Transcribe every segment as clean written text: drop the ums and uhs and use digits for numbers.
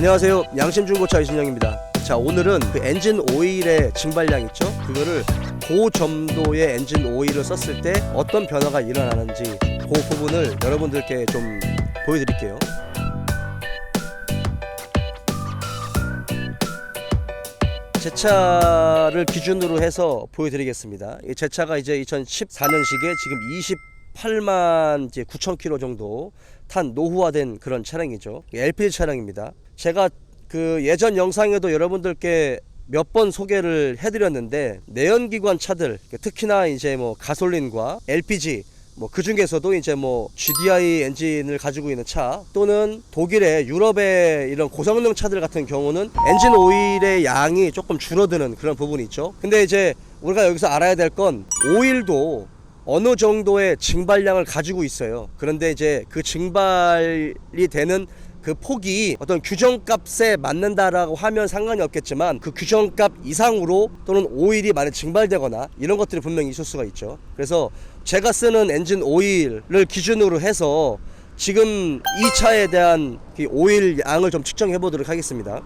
안녕하세요, 양심중고차 이순영입니다. 자, 오늘은 그 엔진 오일의 증발량 있죠? 그거를 고점도의 엔진 오일을 썼을 때 어떤 변화가 일어나는지 그 부분을 여러분들께 좀 보여드릴게요. 제 차를 기준으로 해서 보여드리겠습니다. 제 차가 이제 2014년식에 지금 28만 9,000km 정도 탄 노후화된 그런 차량이죠. LPG 차량입니다. 제가 그 예전 영상에도 여러분들께 몇 번 소개를 해드렸는데, 내연기관 차들, 특히나 이제 뭐 가솔린과 LPG, 그 중에서도 이제 GDI 엔진을 가지고 있는 차, 또는 독일의 유럽의 이런 고성능 차들 같은 경우는 엔진 오일의 양이 조금 줄어드는 그런 부분이 있죠. 근데 이제 우리가 여기서 알아야 될 건, 오일도 어느 정도의 증발량을 가지고 있어요. 그런데 이제 그 증발이 되는 그 폭이 어떤 규정값에 맞는다라고 하면 상관이 없겠지만, 그 규정값 이상으로 또는 오일이 많이 증발되거나 이런 것들이 분명히 있을 수가 있죠. 그래서 제가 쓰는 엔진 오일을 기준으로 해서 지금 이 차에 대한 오일 양을 좀 측정해 보도록 하겠습니다.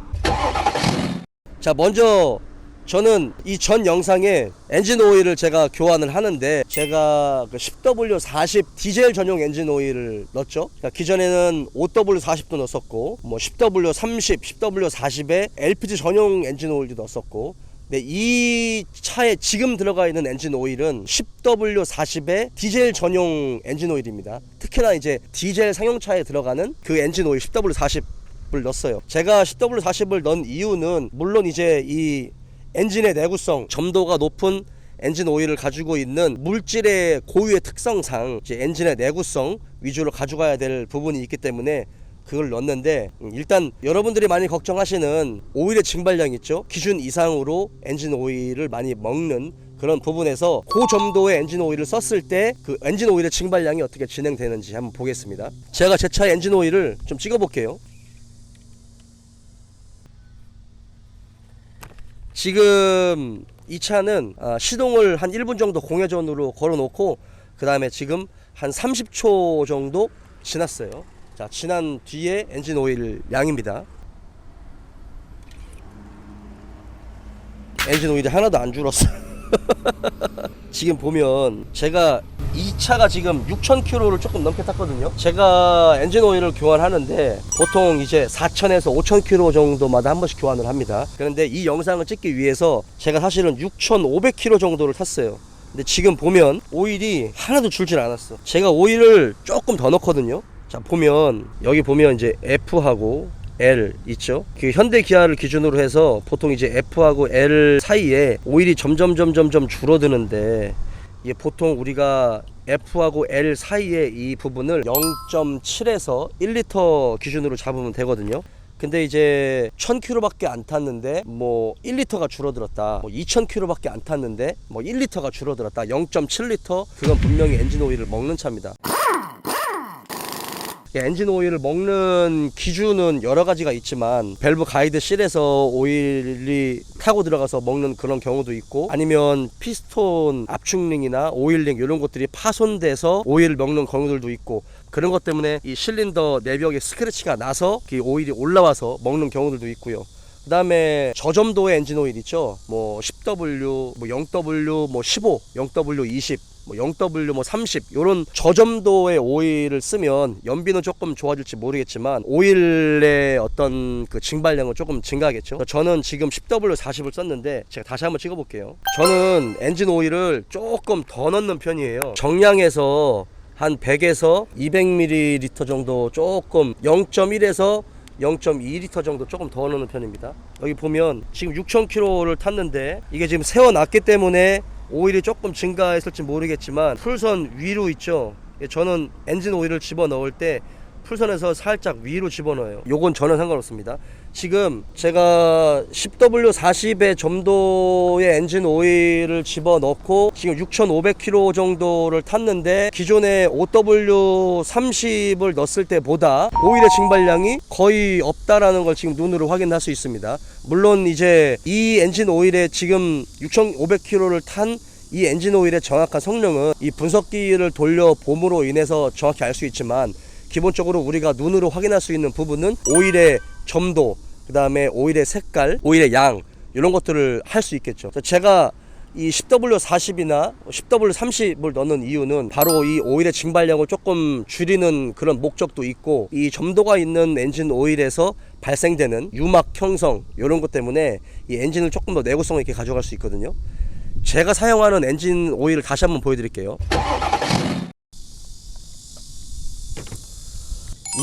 자, 먼저 저는 이 전 영상에 엔진 오일을 제가 교환을 하는데, 제가 그 10W40 디젤 전용 엔진 오일을 넣었죠. 그러니까 기존에는 5W40도 넣었었고, 10W30, 10W40에 LPG 전용 엔진 오일도 넣었었고, 근데 이 차에 지금 들어가 있는 엔진 오일은 10W40에 디젤 전용 엔진 오일입니다. 특히나 이제 디젤 상용차에 들어가는 그 엔진 오일 10W40을 넣었어요. 제가 10W40을 넣은 이유는, 물론 이제 이 엔진의 내구성, 점도가 높은 엔진 오일을 가지고 있는 물질의 고유의 특성상 이제 엔진의 내구성 위주로 가져가야 될 부분이 있기 때문에 그걸 넣었는데, 일단 여러분들이 많이 걱정하시는 오일의 증발량 있죠? 기준 이상으로 엔진 오일을 많이 먹는 그런 부분에서 고점도의 엔진 오일을 썼을 때 그 엔진 오일의 증발량이 어떻게 진행되는지 한번 보겠습니다. 제가 제 차의 엔진 오일을 좀 찍어 볼게요. 지금 이 차는 시동을 한 1분 정도 공회전으로 걸어 놓고, 그 다음에 지금 한 30초 정도 지났어요. 자, 지난 뒤에 엔진 오일 양입니다. 엔진 오일이 하나도 안 줄었어. 지금 보면 제가 이 차가 지금 6,000km를 조금 넘게 탔거든요. 제가 엔진 오일을 교환하는데 보통 이제 4,000에서 5,000km 정도마다 한 번씩 교환을 합니다. 그런데 이 영상을 찍기 위해서 제가 사실은 6,500km 정도를 탔어요. 근데 지금 보면 오일이 하나도 줄질 않았어. 제가 오일을 조금 더 넣거든요. 자, 보면 여기 보면 이제 F하고 L 있죠. 그 현대 기아를 기준으로 해서 보통 이제 F하고 L 사이에 오일이 점점 줄어드는데, 이게 보통 우리가 F하고 L 사이에 이 부분을 0.7에서 1리터 기준으로 잡으면 되거든요. 근데 이제 1000km밖에 안 탔는데 1리터가 줄어들었다, 2000km밖에 안 탔는데 1리터가 줄어들었다, 0.7리터, 그건 분명히 엔진 오일을 먹는 차입니다. 엔진 오일을 먹는 기준은 여러 가지가 있지만, 밸브 가이드 실에서 오일이 타고 들어가서 먹는 그런 경우도 있고, 아니면 피스톤 압축링이나 오일링 이런 것들이 파손돼서 오일을 먹는 경우들도 있고, 그런 것 때문에 이 실린더 내벽에 스크래치가 나서 오일이 올라와서 먹는 경우들도 있고요. 그 다음에 저점도의 엔진 오일 있죠. 10W, 0W, 15, 0W 20, 0W 30 이런 저점도의 오일을 쓰면 연비는 조금 좋아질지 모르겠지만 오일의 어떤 그 증발량은 조금 증가하겠죠. 저는 지금 10W40을 썼는데, 제가 다시 한번 찍어 볼게요. 저는 엔진 오일을 조금 더 넣는 편이에요. 정량에서 한 100에서 200ml 정도, 조금 0.1에서 0.2리터 정도 조금 더 넣는 편입니다. 여기 보면 지금 6,000km를 탔는데, 이게 지금 세워놨기 때문에 오일이 조금 증가했을지 모르겠지만, 풀선 위로 있죠. 저는 엔진 오일을 집어넣을 때 풀선에서 살짝 위로 집어넣어요. 요건 저는 상관없습니다. 지금 제가 10W40의 점도의 엔진 오일을 집어넣고 지금 6,500km 정도를 탔는데, 기존에 5W30을 넣었을 때보다 오일의 증발량이 거의 없다라는 걸 지금 눈으로 확인할 수 있습니다. 물론 이제 이 엔진 오일에 지금 6,500km를 탄 이 엔진 오일의 정확한 성능은 이 분석기를 돌려 봄으로 인해서 정확히 알 수 있지만, 기본적으로 우리가 눈으로 확인할 수 있는 부분은 오일의 점도, 그 다음에 오일의 색깔, 오일의 양 이런 것들을 할 수 있겠죠. 제가 이 10W40이나 10W30을 넣는 이유는 바로 이 오일의 증발량을 조금 줄이는 그런 목적도 있고, 이 점도가 있는 엔진 오일에서 발생되는 유막 형성 이런 것 때문에 이 엔진을 조금 더 내구성 있게 가져갈 수 있거든요. 제가 사용하는 엔진 오일을 다시 한번 보여드릴게요.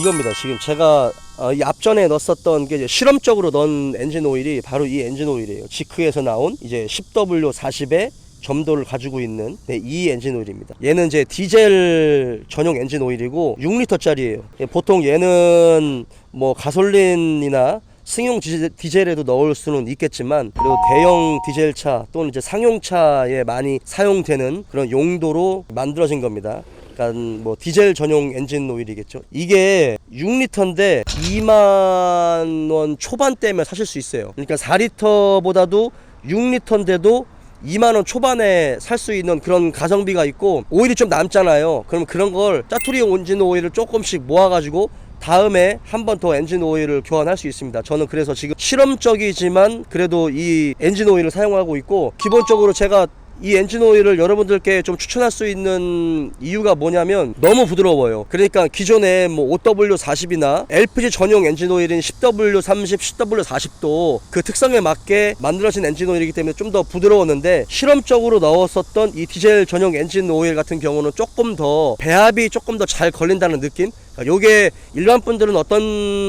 이겁니다. 지금 제가 이 앞전에 넣었었던 게 이제 실험적으로 넣은 엔진 오일이 바로 이 엔진 오일이에요. 지크에서 나온 이제 10W40의 점도를 가지고 있는 이 엔진 오일입니다. 얘는 이제 디젤 전용 엔진 오일이고 6리터짜리예요. 보통 얘는 뭐 가솔린이나 승용 디젤에도 넣을 수는 있겠지만, 그리고 대형 디젤차 또는 이제 상용차에 많이 사용되는 그런 용도로 만들어진 겁니다. 그러니까 뭐 디젤 전용 엔진 오일이겠죠. 이게 6리터인데 2만 원 초반대면 사실 수 있어요. 그러니까 4리터보다도 6리터인데도 2만 원 초반에 살 수 있는 그런 가성비가 있고, 오일이 좀 남잖아요. 그럼 그런 걸 짜투리 엔진 오일을 조금씩 모아가지고 다음에 한 번 더 엔진 오일을 교환할 수 있습니다. 저는 그래서 지금 실험적이지만 그래도 이 엔진 오일을 사용하고 있고, 기본적으로 제가 이 엔진 오일을 여러분들께 좀 추천할 수 있는 이유가 뭐냐면 너무 부드러워요. 그러니까 기존에 뭐 5W40이나 LPG 전용 엔진 오일인 10W30, 10W40도 그 특성에 맞게 만들어진 엔진 오일이기 때문에 좀 더 부드러웠는데, 실험적으로 넣었었던 이 디젤 전용 엔진 오일 같은 경우는 조금 더 배합이 조금 더 잘 걸린다는 느낌? 요게 일반 분들은 어떤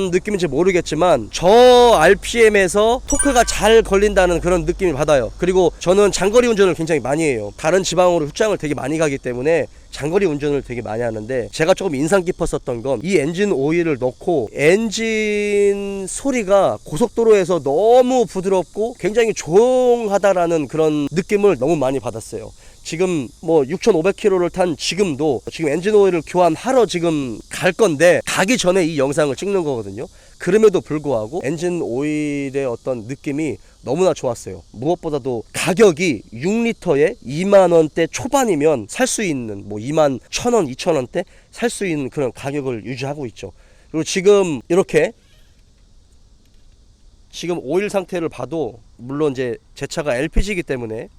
느낌인지 모르겠지만 저 RPM에서 토크가 잘 걸린다는 그런 느낌을 받아요. 그리고 저는 장거리 운전을 굉장히 많이 해요. 다른 지방으로 출장을 되게 많이 가기 때문에 장거리 운전을 되게 많이 하는데, 제가 조금 인상 깊었었던 건 이 엔진 오일을 넣고 엔진 소리가 고속도로에서 너무 부드럽고 굉장히 조용하다라는 그런 느낌을 너무 많이 받았어요. 지금 뭐 6,500km를 탄 지금도 지금 엔진 오일을 교환하러 지금 갈 건데, 가기 전에 이 영상을 찍는 거거든요. 그럼에도 불구하고 엔진 오일의 어떤 느낌이 너무나 좋았어요. 무엇보다도 가격이 6리터에 2만원대 초반이면 살 수 있는, 뭐 2만 1,000원, 2,000원대 살 수 있는 그런 가격을 유지하고 있죠. 그리고 지금 이렇게 지금 오일 상태를 봐도, 물론 이제 제 차가 LPG이기 때문에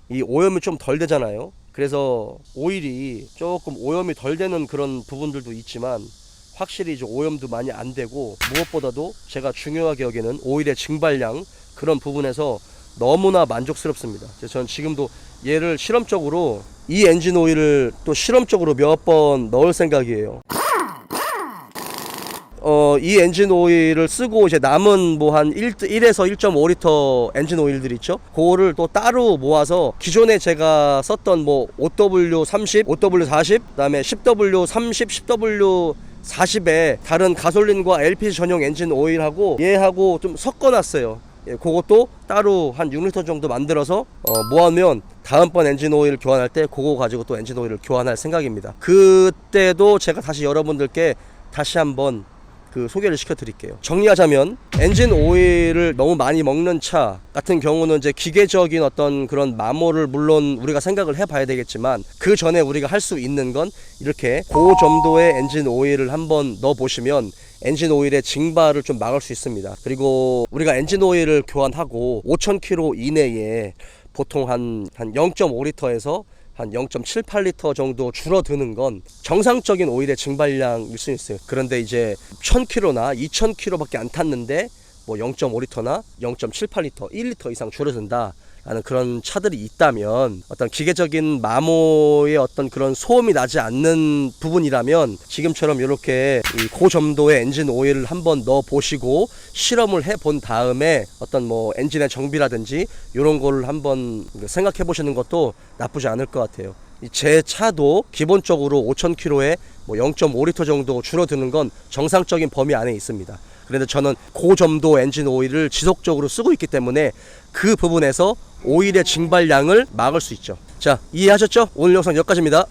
이 오염이 좀 덜 되잖아요. 그래서 오일이 조금 오염이 덜 되는 그런 부분들도 있지만, 확실히 이제 오염도 많이 안 되고, 무엇보다도 제가 중요하게 여기는 오일의 증발량, 그런 부분에서 너무나 만족스럽습니다. 그래서 저는 지금도 얘를 실험적으로 이 엔진 오일을 또 실험적으로 몇 번 넣을 생각이에요. 이 엔진 오일을 쓰고 이제 남은 뭐 한 1에서 1.5리터 엔진 오일들 있죠. 그거를 또 따로 모아서 기존에 제가 썼던 뭐 5W30, 5W40, 그다음에 10W30, 10W40에 다른 가솔린과 LPG 전용 엔진 오일하고 얘하고 좀 섞어놨어요. 예, 그것도 따로 한 6리터 정도 만들어서 모아놓으면 다음번 엔진 오일 교환할 때 그거 가지고 또 엔진 오일을 교환할 생각입니다. 그때도 제가 다시 여러분들께 다시 한번 그 소개를 시켜 드릴게요. 정리하자면, 엔진 오일을 너무 많이 먹는 차 같은 경우는 이제 기계적인 어떤 그런 마모를 물론 우리가 생각을 해봐야 되겠지만, 그 전에 우리가 할 수 있는 건 이렇게 고점도의 엔진 오일을 한번 넣어 보시면 엔진 오일의 증발을 좀 막을 수 있습니다. 그리고 우리가 엔진 오일을 교환하고 5,000km 이내에 보통 한 0.5리터에서 한 0.78리터 정도 줄어드는 건 정상적인 오일의 증발량일 수 있어요. 그런데 이제 1,000km나 2,000km밖에 안 탔는데 뭐 0.5리터나 0.78리터, 1리터 이상 줄어든다 라는 그런 차들이 있다면, 어떤 기계적인 마모의 어떤 그런 소음이 나지 않는 부분이라면 지금처럼 이렇게 고점도의 엔진 오일을 한번 넣어 보시고 실험을 해 본 다음에 어떤 뭐 엔진의 정비라든지 이런 거를 한번 생각해 보시는 것도 나쁘지 않을 것 같아요. 제 차도 기본적으로 5,000km에 뭐 0.5리터 정도 줄어드는 건 정상적인 범위 안에 있습니다. 그런데 저는 고점도 엔진 오일을 지속적으로 쓰고 있기 때문에 그 부분에서 오일의 증발량을 막을 수 있죠. 자, 이해하셨죠? 오늘 영상 여기까지입니다.